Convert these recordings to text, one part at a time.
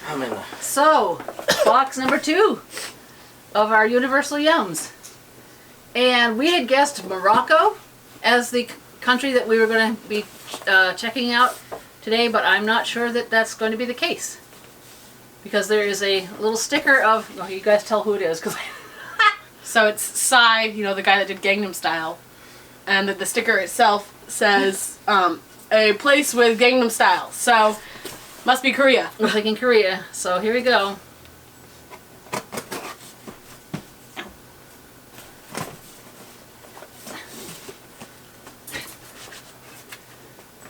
I'm in the... So, box number 2 of our Universal Yums. And we had guessed Morocco as the country that we were going to be checking out today, but I'm not sure that that's going to be the case. Because there is a little sticker of... Oh, you guys tell who it is, because... So it's Psy, you know, the guy that did Gangnam Style. And the sticker itself says, a place with Gangnam Style. So, must be Korea. I'm thinking Korea. So here we go.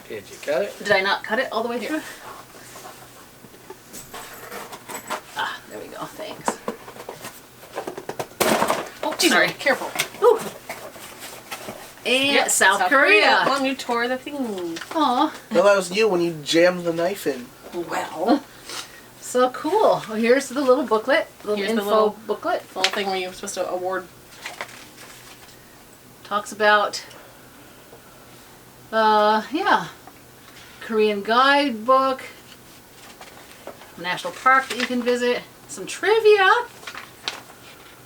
Did you cut it? Did I not cut it all the way through? Ah, there we go. Thanks. Oh, geez, sorry. Careful. Ooh. And Yep, South Korea. Mom, you tore the thing. Aw. No, that was you when you jammed the knife in. Well. So cool. Well, here's the little booklet. Here's Info the little booklet. Little thing where you're supposed to award. Talks about, yeah, Korean guidebook, national park that you can visit, some trivia.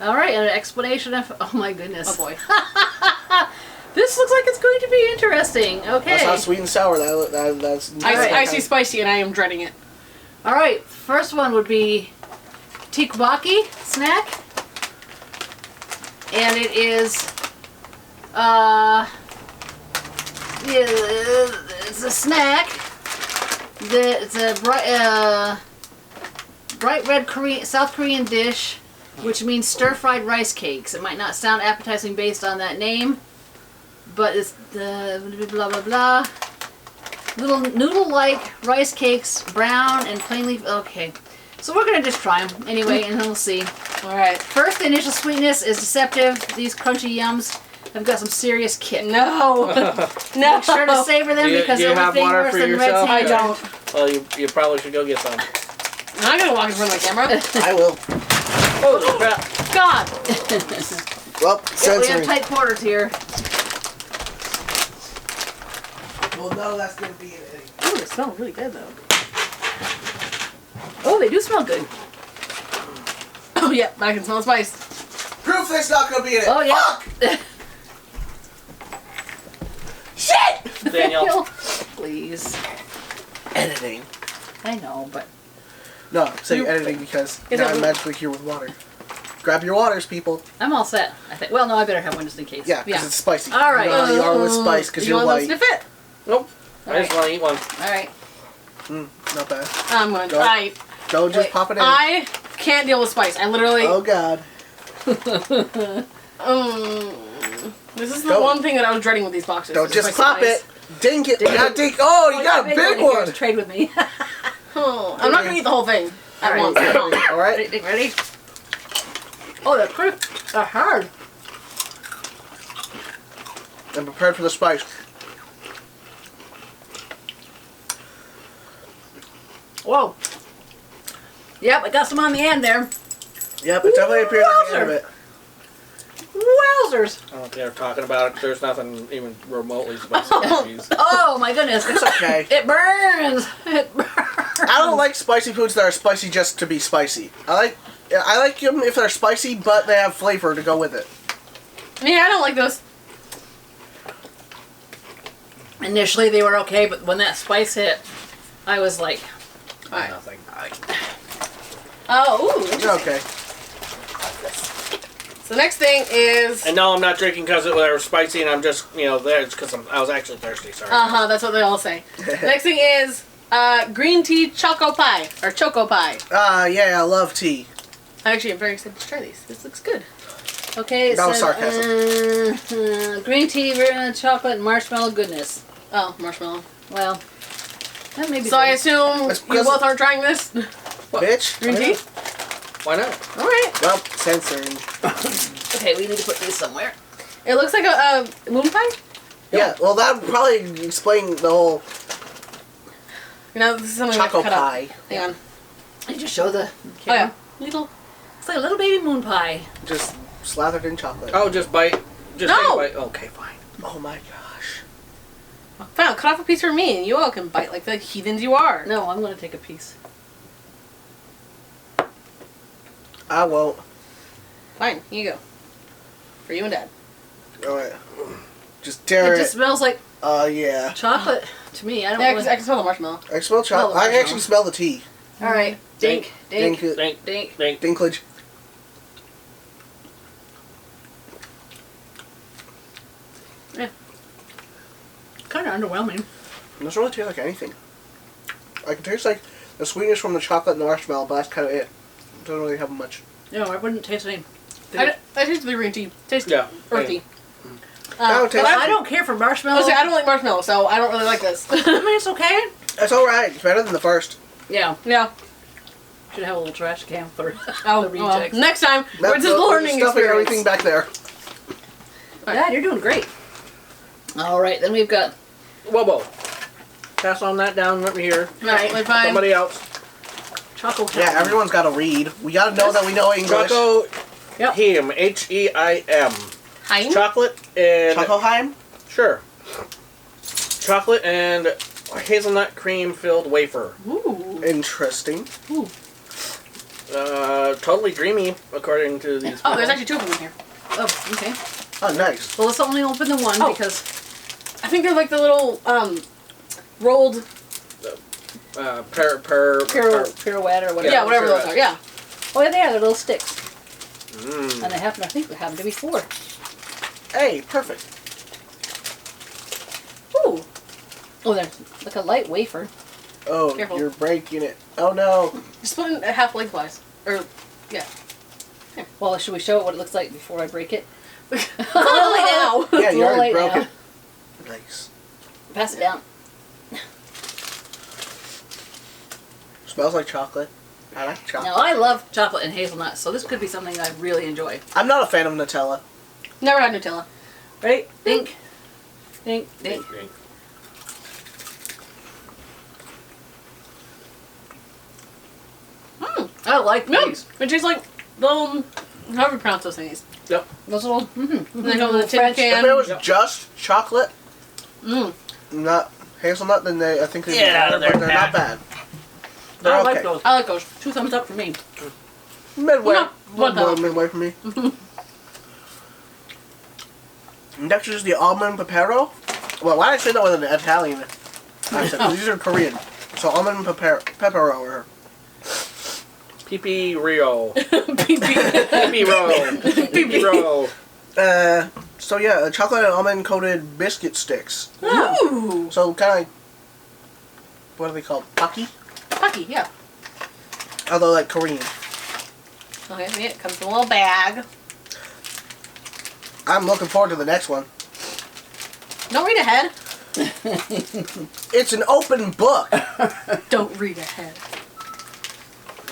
All right, and an explanation of, oh my goodness. Oh boy. This looks like it's going to be interesting. Okay. That's not sweet and sour. That's Icy spicy, and I am dreading it. All right, first one would be tikbaki snack. And it is, it's a snack. It's a bright red South Korean dish, which means stir-fried rice cakes. It might not sound appetizing based on that name, but it's blah blah blah. Little noodle-like rice cakes, brown and plainly. Okay, so we're gonna just try them anyway, and then we'll see. All right. First, the initial sweetness is deceptive. These crunchy yums have got some serious kick. No. No. Make sure to savor them because you have everything water worse for than yourself? red I tangerine. don't. Well, you probably should go get some. I'm not going to walk in front of the camera. I will. Oh, crap. God. Well, Yeah, we have censoring. tight quarters here. Well, no, that's going to be it. Ooh, it smells really good, though. Oh, they do smell good. Oh, yeah, I can smell the spice. Proof that's not going to be it. Oh, yeah. Shit! Daniel. Please. Editing. I know, but... No, I'm saying editing because Is now it- I'm magically here with water. Grab your waters, people. I'm all set, I think. Well, no, I better have one just in case. Yeah, because Yeah. it's spicy. All right. You know how you are with spice because Do you you're want to white. sniff it? Nope. I just want to eat one. All right. Not bad. I'm going to. Go. Don't just Wait, pop it in. I can't deal with spice. I literally... Oh, God. This is the Don't- one thing that I was dreading with these boxes. Don't is just spice pop spice. it. Dink it. You gotta dink. Oh, you got a big here one. to trade with me. Oh, I'm not going to eat the whole thing at All once. right. All right. Ready? Oh, they're crisp. They're hard. I'm prepared for the spice. Whoa. Yep, I got some on the end there. Yep, it definitely appears at the end of it. Wowzers. I don't know if they're talking about it. There's nothing even remotely spicy. These. Oh, my goodness. It's okay. It burns. It burns. I don't like spicy foods that are spicy just to be spicy. I like them if they're spicy, but they have flavor to go with it. Yeah, I don't like those. Initially, they were okay, but when that spice hit, I was like, Alright. Nothing. Oh, ooh. It's okay. So the next thing is... And no, I'm not drinking because they're spicy, and I'm just, there. It's because I was actually thirsty. Sorry. Uh-huh, that's what they all say. Next thing is green tea choco pie, or choco pie. Yeah, I love tea. I actually am very excited to try these. This looks good. okay, it That was said, green tea, chocolate, and marshmallow goodness. Oh, marshmallow. Well, that may be So I good. assume That's you because- both aren't trying this? Bitch. Green tea? Why not? Alright. Well, censoring. Okay, we need to put these somewhere. It looks like a moon pie? Yeah, well, that would probably explain the whole You know, this is something I have to choco cut pie. out. Hang on. Did you show the Oh camera? yeah. Little. It's like a little baby moon pie. Just slathered in chocolate. Oh, just bite. Just No! take a bite. Okay, fine. Oh my gosh. Fine, I'll cut off a piece for me and you all can bite like the heathens you are. No, I'm going to take a piece. I won't. Fine, here you go. For you and Dad. Alright. Just tear It just smells like yeah. chocolate to me. I don't Yeah, really... I can smell the marshmallow. I smell chocolate. Smell the I actually smell the tea. All right. Dink. Dink. Dink. Dink, Dink. dink. Dinklage. Kind of underwhelming. It doesn't really taste like anything. I can taste like the sweetness from the chocolate and the marshmallow, but that's kind of it. It doesn't really have much. No, I wouldn't taste any. I taste the green tea. Tastes Yeah. earthy. I don't But taste I don't care for marshmallow. I don't like marshmallow, so I don't really like this. I mean, it's okay. It's alright. It's better than the first. Yeah. Yeah. Should have a little trash can for Oh, the well, rejects. next time, That's it's just a learning stuffing experience. everything back there. Dad, you're doing great. All right, then we've got Whoa. Pass on that down. Let me hear. Right, like fine. Somebody else. chocolate. Yeah, everyone's got to read. We got to know that we know English. Choco Yep. Heim. H-E-I-M. Hein? Chocolate and... Chocoheim? Sure. Chocolate and hazelnut cream filled wafer. Ooh. Interesting. Ooh. Totally dreamy, according to these. Oh, there's actually two of them in here. Oh, okay. Oh, nice. Well, let's only open the one Oh. because I think they're like the little rolled pirouette or whatever. yeah, whatever those pirouette. are. Yeah. Oh, yeah, they are. They're little sticks, Mm. and I think they happen to be 4. Hey, perfect. Ooh. Oh, they're like a light wafer. Oh, Careful. you're breaking it. Oh, no. Just split it in half lengthwise. Or yeah. Well, should we show it what it looks like before I break it? It's a little late now. Yeah, It's a you little already late broke now. it. Nice. Pass it down. Smells like chocolate. I like chocolate. Now, I love chocolate and hazelnut, so this could be something I really enjoy. I'm not a fan of Nutella. Never had Nutella. Ready? Dink. Dink. Dink. Mmm. I like No. these. It tastes like little, however you pronounce those things. Yep. Those little, And they come in a tin French- can. If it was Yep. just chocolate, Mmm. not hazelnut, then I think they'd be Yeah, better, they're but they're not bad. They're I okay. like those. I like those. 2 thumbs up for me. Midway. No, one More thumb. midway for me. Next is the almond pepero. Well, why did I say that with an Italian accent? 'Cause these are Korean. So almond pepero. Or PP Rio. PP. PP Ro. PP Ro. so yeah, chocolate and almond coated biscuit sticks. Ooh. So kind of like, what are they called? Pocky? Pocky, yeah. Although like Korean. Okay, yeah, it comes in a little bag. I'm looking forward to the next one. Don't read ahead. It's an open book. Don't read ahead.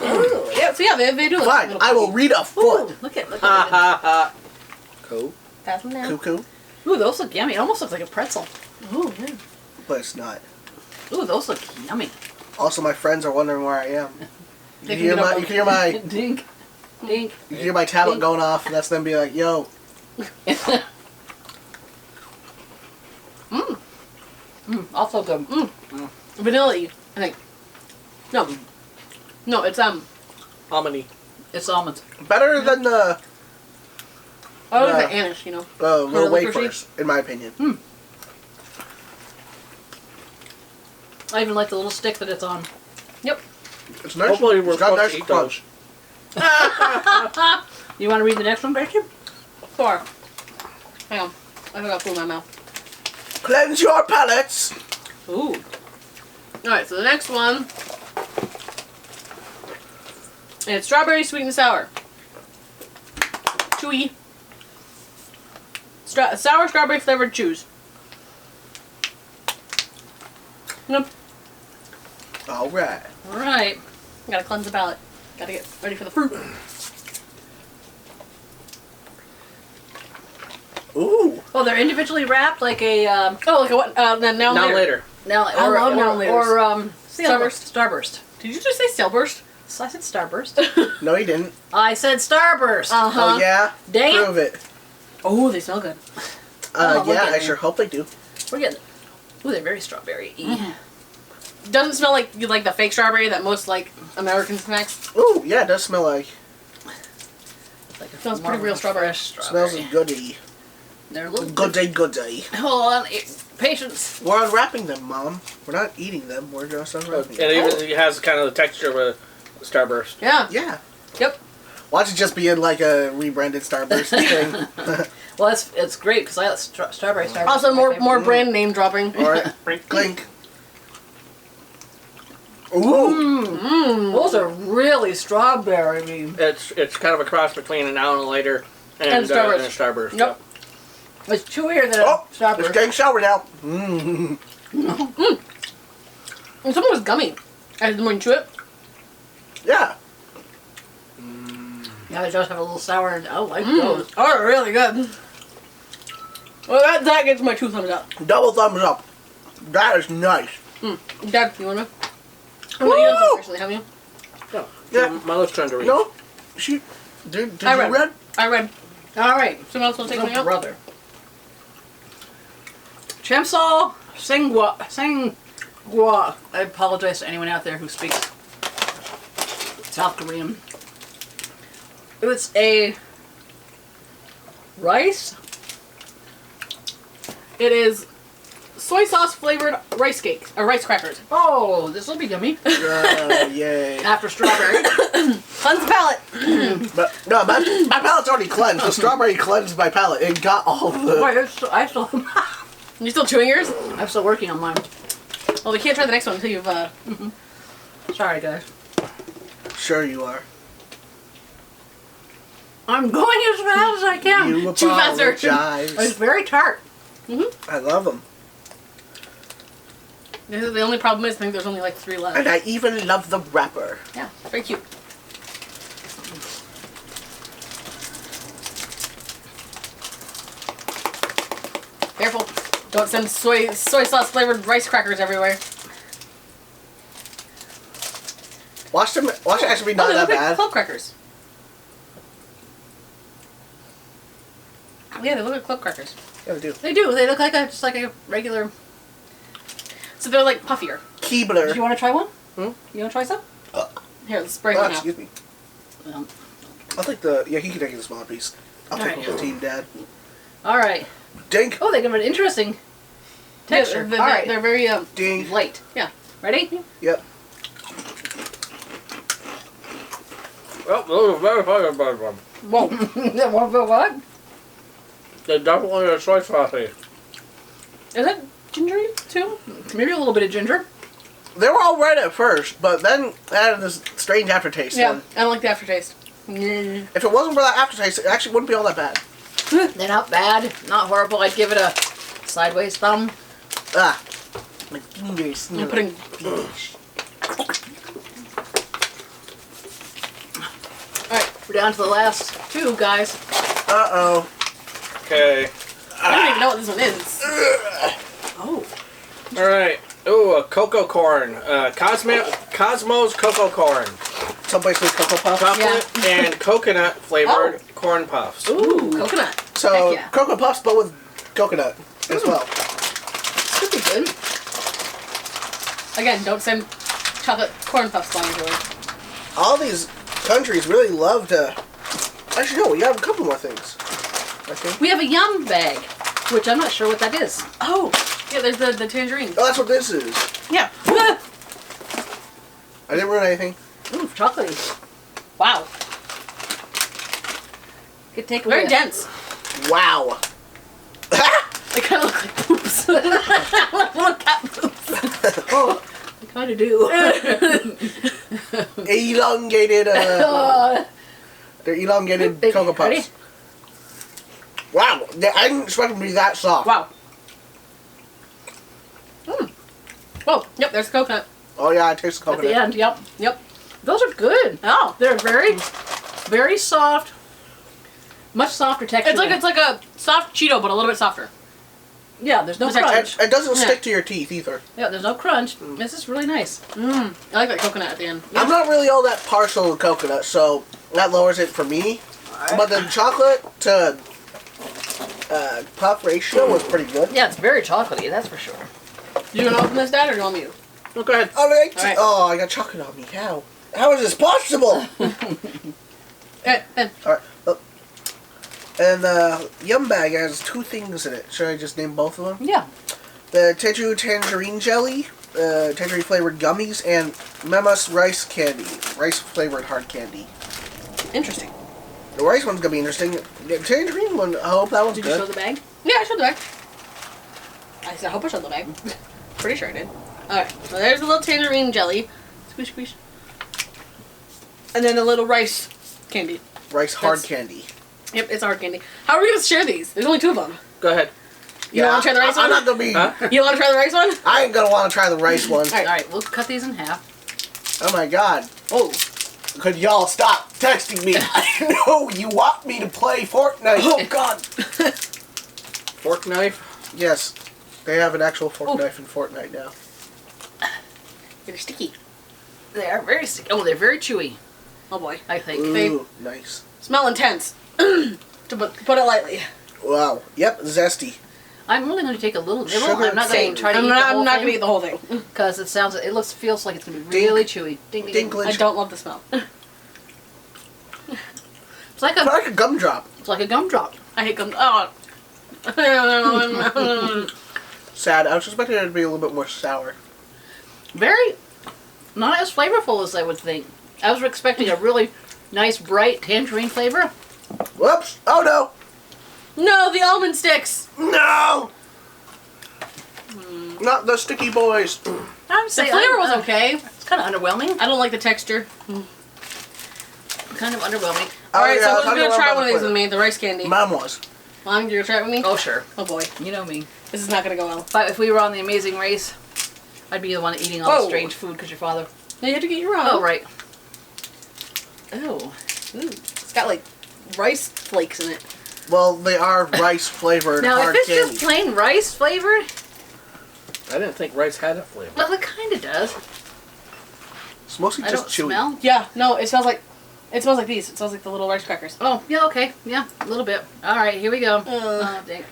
Ooh, Yeah, so yeah, they do. Fine, little I will Pocky. read a foot. Ooh, look at Ha ha ha. Cool. Pass them down. Cuckoo, Ooh, those look yummy. It almost looks like a pretzel. Ooh, yeah. but it's not. Ooh, those look yummy. Also, my friends are wondering where I am. They You can get up can hear my Dink. Dink. you can hear my tablet going off, and that's them being like, "Yo, Also good. vanilla-y, I think. No, it's Hominy. It's almonds. better than the I would Yeah. say Anish, you know. little licorice-y? wafers, in my opinion." I even like the little stick that it's on. Yep. It's nice. Hopefully we're It's got supposed nice to eat crunch. You want to read the next one, Becky? 4. Hang on. I forgot food in my mouth. Cleanse your palates. Ooh. Alright, so the next one. It's strawberry sweet and sour. Chewy. Sour strawberry flavored chews. Nope. All right. All right. Gotta cleanse the palate. Gotta get ready for the fruit. Ooh. Oh, they're individually wrapped like a Oh, like a what? Now and Now later. now I love now and laters. or Starburst. Starburst. Did you just say Stillburst? So I said Starburst. No, he didn't. I said Starburst. Uh-huh. Oh yeah. Dang it. Prove it. Oh, they smell good. Oh, look Yeah, at I me. sure hope they do. We're getting. Ooh, they're very strawberry-y. Doesn't smell like the fake strawberry that most like American snacks. Ooh, yeah, it does smell like. Smells more pretty real of a strawberry. fresh strawberry. Smells goody. They're a little Goody. Hold on, patience. We're unwrapping them, Mom. We're not eating them. We're just unwrapping them. And it has kind of the texture of a Starburst. Yeah. Yeah. Yep. Watch it just be in like a rebranded Starburst thing. Well, it's great because I like strawberry Starburst. Also, is my favorite. more brand name dropping. Alright. Clink. Ooh. Those are really strawberry. I mean, It's kind of a cross between an Now and Later And Starburst. and a Starburst. Yep. it's chewier than Oh, a it's Starburst. getting sour now. Mm. And some was gummy. As the more you chew it. Yeah. Yeah, it does have a little sour. I like those. Oh, they're really good. Well, that gets my 2 thumbs up. Double thumbs up. That is nice. Dad, you want to? I'm not eating them actually, have you? No. Yeah. My lips trying to reach. No? Did I you read. read? I read. All right. Someone else want to take me Oh, out? brother. Chamsal Sengwa. I apologize to anyone out there who speaks South Korean. It's a rice. It is soy sauce flavored rice cake, or rice crackers. Oh, this will be yummy. Yay. After strawberry. Cleanse the palate. But no, my palate's already cleansed. The strawberry cleansed my palate. It got all the. Wait, You still chewing yours? I'm still working on mine. Well, we can't try the next one until you've, Sorry, guys. Sure you are. I'm going as fast as I can. You Too faster. It's apologize. very tart. I love them. The only problem is I think there's only like 3 left. And I even love the wrapper. Yeah, very cute. Careful. Don't send soy sauce flavored rice crackers everywhere. Watch it actually be not they that look like bad. club crackers. Yeah, they look like club crackers. Yeah, they do. They do. They look like just like a regular. So they're like puffier. Do you Keebler. want to try one? Hmm? You want to try some? Here, let's break Oh, one out. excuse me. Um, I'll take the. Yeah, he can take the smaller piece. I'll take Alright. the team, Dad. all right. Dink. Oh, they give it an interesting texture. Yeah, they're, all right. they're very Ding. Light. yeah. Ready? Yep. Oh, those are very fun. Whoa. What? They definitely are soy saucy. Is that gingery too? Maybe a little bit of ginger. They were all right at first, but then added this strange aftertaste. Yeah, And I don't like the aftertaste. Mm. if it wasn't for that aftertaste, it actually wouldn't be all that bad. They're not bad, not horrible. I'd give it a sideways thumb. Ah. My fingers. I'm putting. All right, we're down to the last 2, guys. Uh-oh. Okay. I don't even know what this one is. Oh, All right. Ooh, a cocoa corn. Cosmos cocoa corn. Someplace with Cocoa Puffs. Chocolate and coconut flavored corn puffs. ooh, Coconut. So, Heck yeah. Cocoa Puffs, but with coconut as well. could be good. Again, don't send chocolate corn puffs flying everywhere. All these countries really love to. Actually, no, we have a couple more things. I think. We have a yum bag, which I'm not sure what that is. Oh, yeah. There's the tangerine. Oh, that's what this is. Yeah. I didn't ruin anything. Ooh, chocolatey. Wow. Could take Very away. dense. Wow. They kind of look like poops. Little cat poops. Oh, I kind of do. Elongated. They're elongated Big- Cocoa Puffs. ready? Wow. I didn't expect them to be that soft. Wow. Whoa. Yep. There's coconut. Oh yeah, I taste the At coconut. the end, yep. Yep. Those are good. Oh. They're very, very soft. Much softer texture. It's like a soft Cheeto, but a little bit softer. yeah. There's no It's like- crunch. It doesn't Yeah. stick to your teeth either. Yeah, there's no crunch. This is really nice. I like that coconut at the end. I'm not really all that partial to coconut, so that lowers it for me. But the chocolate to puff ratio was pretty good. Yeah, it's very chocolatey. That's for sure. Do you want to open this, Dad, or do you want me to? Oh, go ahead. All right. All right. Oh, I got chocolate on me. How? How is this possible? Ben. All right. And the Yum Bag has 2 things in it. Should I just name both of them? Yeah. The Teju Tangerine Jelly, tangerine flavored gummies, and Memus Rice Candy, rice flavored hard candy. Interesting. The rice one's gonna be interesting. The tangerine one, I hope that one's Did you good. show the bag? Yeah, I showed the bag. I said, I hope I showed the bag. Pretty sure I did. Alright, so there's a little tangerine jelly. Squish, squish. And then a little rice candy. Rice hard That's- candy. Yep, it's hard candy. How are we going to share these? There's only 2 of them. Go ahead. You want to try the rice I'm one? not gonna be. Huh? You want to try the rice one? I ain't gonna want to try the rice one. Alright, we'll cut these in half. Oh my god. Oh. Could y'all stop texting me? I know you want me to play Fortnite. Oh, God. Fork knife. Yes, they have an actual fork Oh. knife in Fortnite now. They're sticky. They are very sticky. Oh, they're very chewy, Oh, boy. I think. Ooh, nice. Smell intense. To put it lightly. Wow. Yep, zesty. I'm only going to take a little nibble. Sugar I'm not going Same. to try to I'm eat not, the whole I'm not thing. going to eat the whole thing. Because feels like it's going to be really chewy. Ding, ding, ding. Dinklage. I don't love the smell. It's like It's like a gumdrop. a gumdrop. I hate gum. Oh. Sad. I was expecting it to be a little bit more sour. Very, not as flavorful as I would think. I was expecting a really nice, bright tangerine flavor. Whoops. Oh no. No, the almond sticks. No. Not the sticky boys. I'm The saying flavor was okay. It's kind of underwhelming. I don't like the texture. Kind of underwhelming. Oh, Alright, yeah, I so was who's talking going to about try the one of these flavor. with me? The rice candy. Mom was. Mom, you going to try it with me? Oh sure, Oh, boy. you know me. This is not going to go well. But if we were on The Amazing Race, I'd be the one eating all the Whoa. strange food because your father. No, you have to get your own. Oh right. Oh. Ooh, it's got, like, rice flakes in it. Well, they are rice flavored Now hard if it's candy. just plain rice flavored, I didn't think rice had a flavor. well it kind of does. It's mostly I just don't chewy. smell. Yeah, no, it smells like these. It smells like the little rice crackers. Oh yeah, okay, yeah, a little bit. All right, here we go. Oh dang.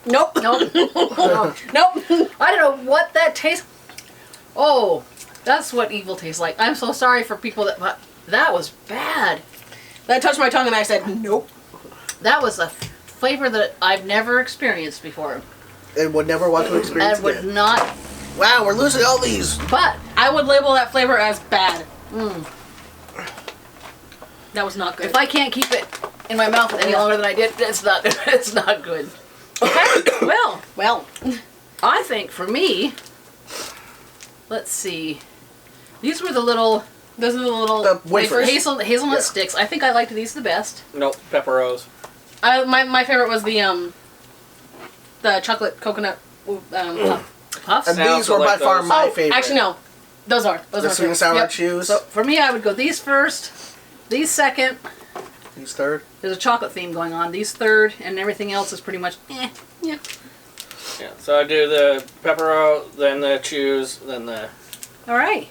Nope. Nope. No. Nope. I don't know what that tastes. Oh, that's what evil tastes like. I'm so sorry for people that was bad. That touched my tongue and I said, nope. That was a flavor that I've never experienced before, And would never want to experience and would again. not. Wow, we're losing all these. But I would label that flavor as bad. That was not good. if I can't keep it in my mouth any longer than I did, it's not. It's not good. Okay. Well, I think for me, let's see. These were the little Those are the little The wafers. wafers. hazelnut Yeah. sticks. I think I liked these the best. Nope, pepperos. My favorite was the chocolate coconut. Puffs. And Sounds these were by like far those. my Oh, favorite. actually no, those are The my sweet and favorites. sour Yep. chews. So for me, I would go these first, these second. These third. There's a chocolate theme going on. These third, and everything else is pretty much eh. Yeah. Yeah, so I do the pepero, then the chews, then the. All right.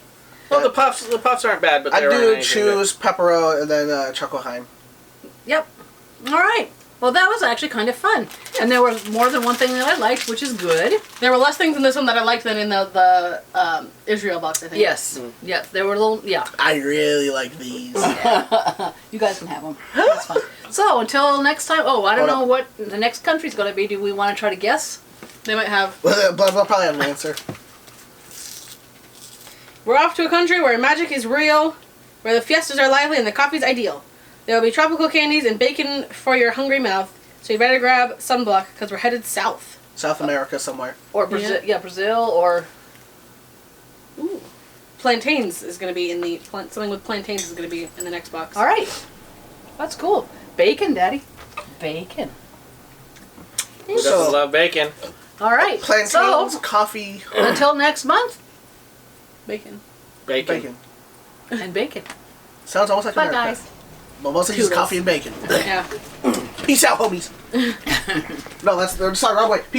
Well, the puffs aren't bad, but I they aren't do anything choose pepero and then Choco Heim. Yep. All right. Well, that was actually kind of fun, and there was more than one thing that I liked, which is good. There were less things in this one that I liked than in the Israel box. I think. Yes. Yeah. There were little. Yeah. I really like these. You guys can have them. That's fine. So until next time. Oh, I don't Hold know what the next country's going to be. Do we want to try to guess? They might have. But they'll probably have an answer. We're off to a country where magic is real, where the fiestas are lively and the coffee's ideal. There will be tropical candies and bacon for your hungry mouth, so you'd better grab sunblock because we're headed south. South America somewhere. Or Brazil? Yeah, Brazil or. Ooh. Plantains is going to be in the something with plantains is going to be in the next box. All right. That's cool. Bacon, Daddy. Bacon. good. Who doesn't love bacon? All right. Plantains, So coffee, until next month, Bacon. Bacon. bacon. and bacon. Sounds almost like Bye, America. guys. But mostly just Toodles. coffee and bacon. Yeah. Peace out, homies. No, that's sorry, wrong way. Peace out.